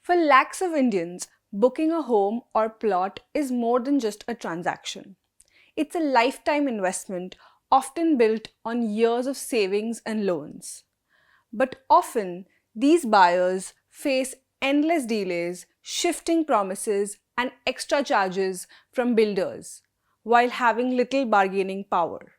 For lakhs of Indians, booking a home or plot is more than just a transaction. It's a lifetime investment, often built on years of savings and loans. But often, these buyers face endless delays, shifting promises, and extra charges from builders, while having little bargaining power.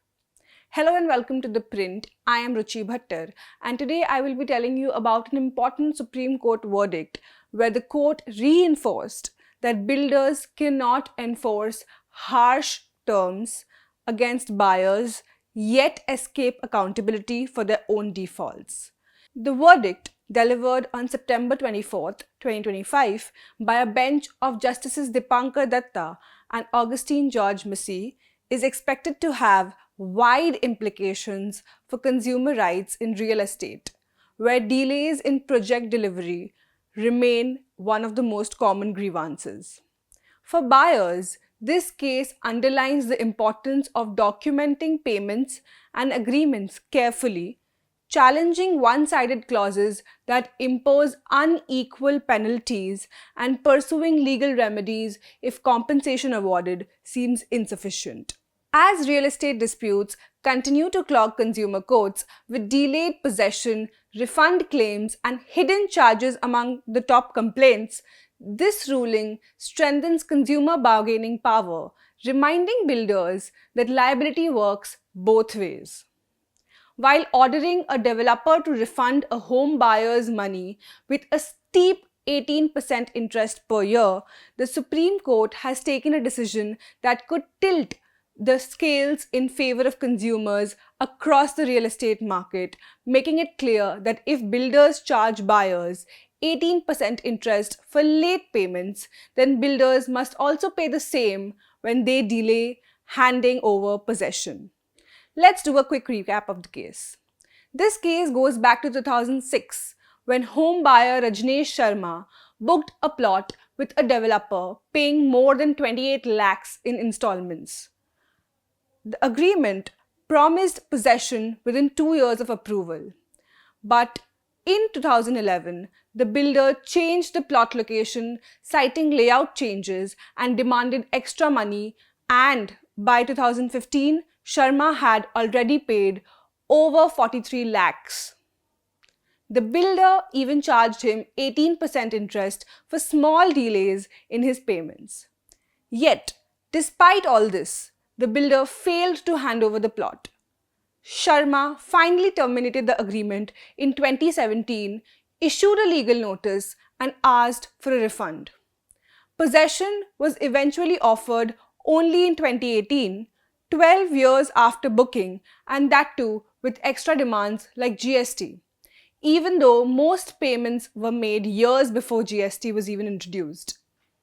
Hello and welcome to The Print. I am Ruchi Bhattar, and today I will be telling you about an important Supreme Court verdict where the court reinforced that builders cannot enforce harsh terms against buyers yet escape accountability for their own defaults. The verdict, delivered on September 24, 2025, by a bench of Justices Dipankar Datta and Augustine George Massey, is expected to have wide implications for consumer rights in real estate, where delays in project delivery remain one of the most common grievances. For buyers, this case underlines the importance of documenting payments and agreements carefully, challenging one-sided clauses that impose unequal penalties and pursuing legal remedies if compensation awarded seems insufficient. As real estate disputes continue to clog consumer courts with delayed possession, refund claims, and hidden charges among the top complaints, this ruling strengthens consumer bargaining power, reminding builders that liability works both ways. While ordering a developer to refund a home buyer's money with a steep 18% interest per year, the Supreme Court has taken a decision that could tilt the scales in favor of consumers across the real estate market, making it clear that if builders charge buyers 18% interest for late payments, then builders must also pay the same when they delay handing over possession. Let's do a quick recap of the case. This case goes back to 2006 when home buyer Rajneesh Sharma booked a plot with a developer paying more than 28 lakhs in installments. The agreement promised possession within 2 years of approval. But in 2011, the builder changed the plot location, citing layout changes and demanded extra money, and by 2015, Sharma had already paid over 43 lakhs. The builder even charged him 18% interest for small delays in his payments. Yet, despite all this, the builder failed to hand over the plot. Sharma finally terminated the agreement in 2017, issued a legal notice, and asked for a refund. Possession was eventually offered only in 2018, 12 years after booking, and that too with extra demands like GST, even though most payments were made years before GST was even introduced.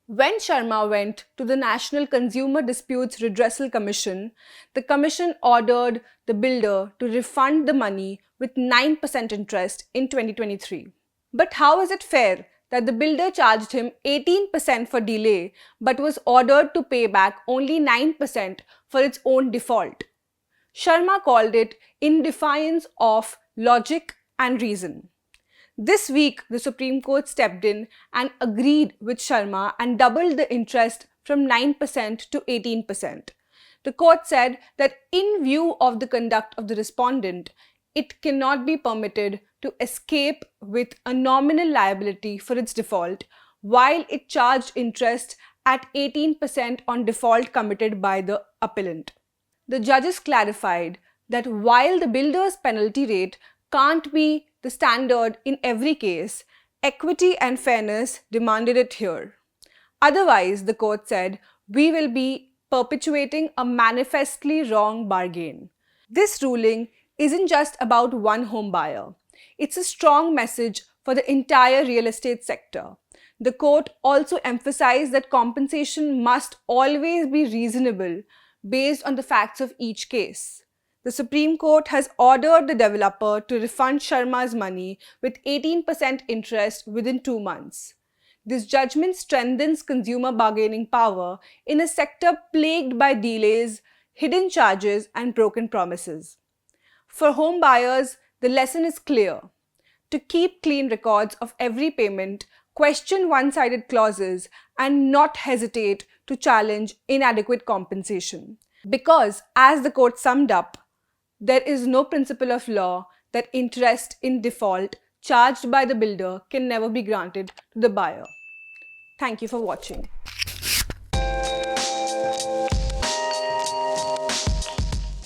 When Sharma went to the National Consumer Disputes Redressal Commission, the commission ordered the builder to refund the money with 9% interest in 2023. But how is it fair that the builder charged him 18% for delay but was ordered to pay back only 9% for its own default? Sharma called it in defiance of logic and reason. This week, the Supreme Court stepped in and agreed with Sharma and doubled the interest from 9% to 18%. The court said that in view of the conduct of the respondent, it cannot be permitted to escape with a nominal liability for its default, while it charged interest at 18% on default committed by the appellant. The judges clarified that while the builder's penalty rate can't be the standard in every case, equity and fairness demanded it here. Otherwise, the court said, we will be perpetuating a manifestly wrong bargain. This ruling isn't just about one home buyer. It's a strong message for the entire real estate sector. The court also emphasized that compensation must always be reasonable based on the facts of each case. The Supreme Court has ordered the developer to refund Sharma's money with 18% interest within 2 months. This judgment strengthens consumer bargaining power in a sector plagued by delays, hidden charges, and broken promises. For home buyers, the lesson is clear. To keep clean records of every payment, question one-sided clauses, and not hesitate to challenge inadequate compensation. Because, as the court summed up, there is no principle of law that interest in default charged by the builder can never be granted to the buyer. Thank you for watching.